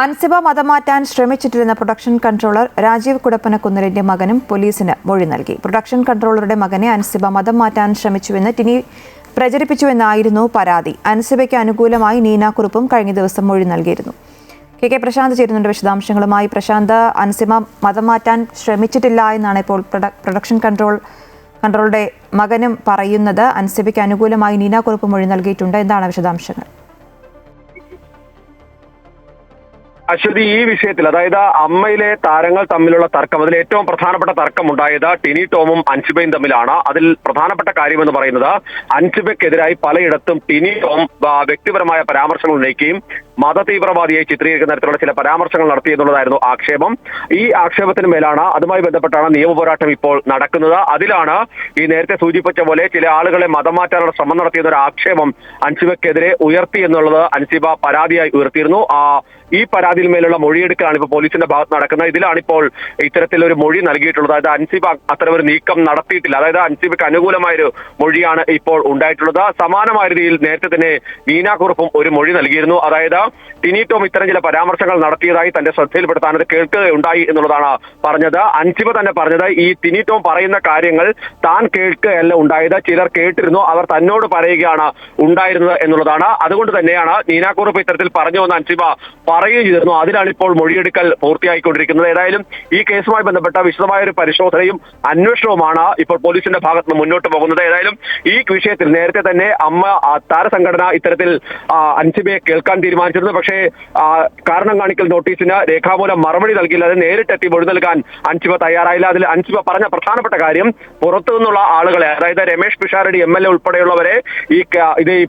അൻസിബ മതം മാറ്റാൻ ശ്രമിച്ചിട്ടില്ലെന്ന production controller Rajeev കുടപ്പനക്കുന്നിലിന്റെ മകനും പോലീസിന് മൊഴി നൽകി. പ്രൊഡക്ഷൻ കൺട്രോളറുടെ മകനെ അൻസിബ മതം മാറ്റാൻ ശ്രമിച്ചുവെന്ന് ടിനി പ്രചരിപ്പിച്ചുവെന്നായിരുന്നു പരാതി. അൻസിബയ്ക്ക് അനുകൂലമായി നീനാക്കുറുപ്പും കഴിഞ്ഞ ദിവസം മൊഴി നൽകിയിരുന്നു. കെ പ്രശാന്ത് ചേരുന്നുണ്ട് വിശദാംശങ്ങളുമായി. പ്രശാന്ത്, അൻസിബ മതം മാറ്റാൻ ശ്രമിച്ചിട്ടില്ല എന്നാണ് ഇപ്പോൾ പ്രൊഡക്ഷൻ കൺട്രോളുടെ മകനും പറയുന്നത്. അൻസിബയ്ക്ക് അനുകൂലമായി നീനാക്കുറുപ്പ് മൊഴി നൽകിയിട്ടുണ്ട്. എന്താണ് വിശദാംശങ്ങൾ? അശ്വതി, ഈ വിഷയത്തിൽ അതായത് അമ്മയിലെ താരങ്ങൾ തമ്മിലുള്ള തർക്കം, അതിൽ ഏറ്റവും പ്രധാനപ്പെട്ട തർക്കം ഉണ്ടായത് ടിനി ടോമും അൻസിബയും തമ്മിലാണ്. അതിൽ പ്രധാനപ്പെട്ട കാര്യമെന്ന് പറയുന്നത് അൻസിബയ്ക്കെതിരായി പലയിടത്തും ടിനി ടോം വ്യക്തിപരമായ പരാമർശങ്ങൾ ഉന്നയിക്കുകയും മതതീവ്രവാദിയെ ചിത്രീകരിക്കുന്ന തരത്തിലുള്ള ചില പരാമർശങ്ങൾ നടത്തിയെന്നുള്ളതായിരുന്നു ആക്ഷേപം. ഈ ആക്ഷേപത്തിന് മേലാണ്, അതുമായി ബന്ധപ്പെട്ടാണ് നിയമപോരാട്ടം ഇപ്പോൾ നടക്കുന്നത്. അതിലാണ് ഈ നേരത്തെ സൂചിപ്പിച്ച പോലെ ചില ആളുകളെ മതം മാറ്റാനുള്ള ശ്രമം നടത്തിയെന്നൊരു ആക്ഷേപം അൻസിബയ്ക്കെതിരെ ഉയർത്തി എന്നുള്ളത് അൻസിബ പരാതിയായി ഉയർത്തിയിരുന്നു. ഈ പരാതിയിൽ മേലുള്ള മൊഴിയെടുക്കലാണ് ഇപ്പോൾ പോലീസിന്റെ ഭാഗത്ത് നടക്കുന്നത്. ഇതിലാണിപ്പോൾ ഇത്തരത്തിലൊരു മൊഴി നൽകിയിട്ടുള്ളത്. അതായത് അൻസിബ അത്തരമൊരു നീക്കം നടത്തിയിട്ടില്ല. അതായത് അൻസിബയ്ക്ക് അനുകൂലമായൊരു മൊഴിയാണ് ഇപ്പോൾ ഉണ്ടായിട്ടുള്ളത്. സമാനമായ രീതിയിൽ നേരത്തെ തന്നെ നീനാക്കുറുപ്പും ഒരു മൊഴി നൽകിയിരുന്നു. അതായത് ടിനി ടോം ഇത്തരം ചില പരാമർശങ്ങൾ നടത്തിയതായി തന്റെ ശ്രദ്ധയിൽപ്പെടുത്താൻ അത് കേൾക്കുകയുണ്ടായി എന്നുള്ളതാണ് പറഞ്ഞത്. അൻസിബ തന്നെ പറഞ്ഞത് ഈ ടിനി ടോം പറയുന്ന കാര്യങ്ങൾ താൻ കേൾക്കുകയല്ല ഉണ്ടായത്, ചിലർ കേട്ടിരുന്നു, അവർ തന്നോട് പറയുകയാണ് ഉണ്ടായിരുന്നത് എന്നുള്ളതാണ്. അതുകൊണ്ട് തന്നെയാണ് നീനാക്കുറുപ്പ് ഇത്തരത്തിൽ പറഞ്ഞുവെന്ന് അൻസിബ പറയുകയും ചെയ്തിരുന്നു. അതിലാണ് ഇപ്പോൾ മൊഴിയെടുക്കൽ പൂർത്തിയായിക്കൊണ്ടിരിക്കുന്നത്. ഏതായാലും ഈ കേസുമായി ബന്ധപ്പെട്ട വിശദമായ ഒരു പരിശോധനയും അന്വേഷണവുമാണ് ഇപ്പോൾ പോലീസിന്റെ ഭാഗത്ത് നിന്ന് മുന്നോട്ട് പോകുന്നത്. ഏതായാലും ഈ വിഷയത്തിൽ നേരത്തെ തന്നെ അമ്മ താരസംഘടന ഇത്തരത്തിൽ അൻസിബയെ കേൾക്കാൻ തീരുമാനിച്ചിരുന്നു. പക്ഷേ കാരണം കാണിക്കൽ നോട്ടീസിന് രേഖാമൂലം മറുപടി നൽകിയില്ല. അത് നേരിട്ടെത്തി മൊഴി നൽകാൻ അൻസിബ തയ്യാറായില്ല. അതിൽ അൻസിബ പറഞ്ഞ പ്രധാനപ്പെട്ട കാര്യം പുറത്തു നിന്നുള്ള ആളുകളെ, അതായത് രമേഷ് പിഷാരടി MLA ഉൾപ്പെടെയുള്ളവരെ ഈ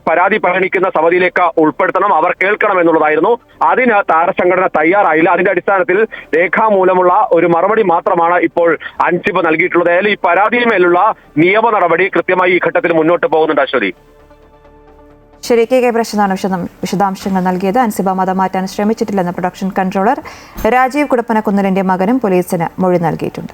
പരാതി പരിഗണിക്കുന്ന സമിതിയിലേക്ക് ഉൾപ്പെടുത്തണം, അവർ കേൾക്കണം എന്നുള്ളതായിരുന്നു. അതിന് താരസംഘടന തയ്യാറായില്ല. അതിന്റെ അടിസ്ഥാനത്തിൽ രേഖാമൂലമുള്ള ഒരു മറുപടി മാത്രമാണ് ഇപ്പോൾ അൻസിബ നൽകിയിട്ടുള്ളത്. അതായത് ഈ പരാതിയുമേലുള്ള നിയമ നടപടി കൃത്യമായി ഈ ഘട്ടത്തിൽ മുന്നോട്ട് പോകുന്നുണ്ട്. അശ്വതി, ശരി. കെ പ്രശാന്താണ് വിശദാംശങ്ങൾ നൽകിയത്. അൻസിബ മതം മാറ്റാൻ ശ്രമിച്ചിട്ടില്ലെന്ന പ്രൊഡക്ഷൻ കൺട്രോളർ രാജീവ് കുടപ്പനക്കുന്നിലിന്റെ മകനും പോലീസിന് മൊഴി നൽകിയിട്ടുണ്ട്.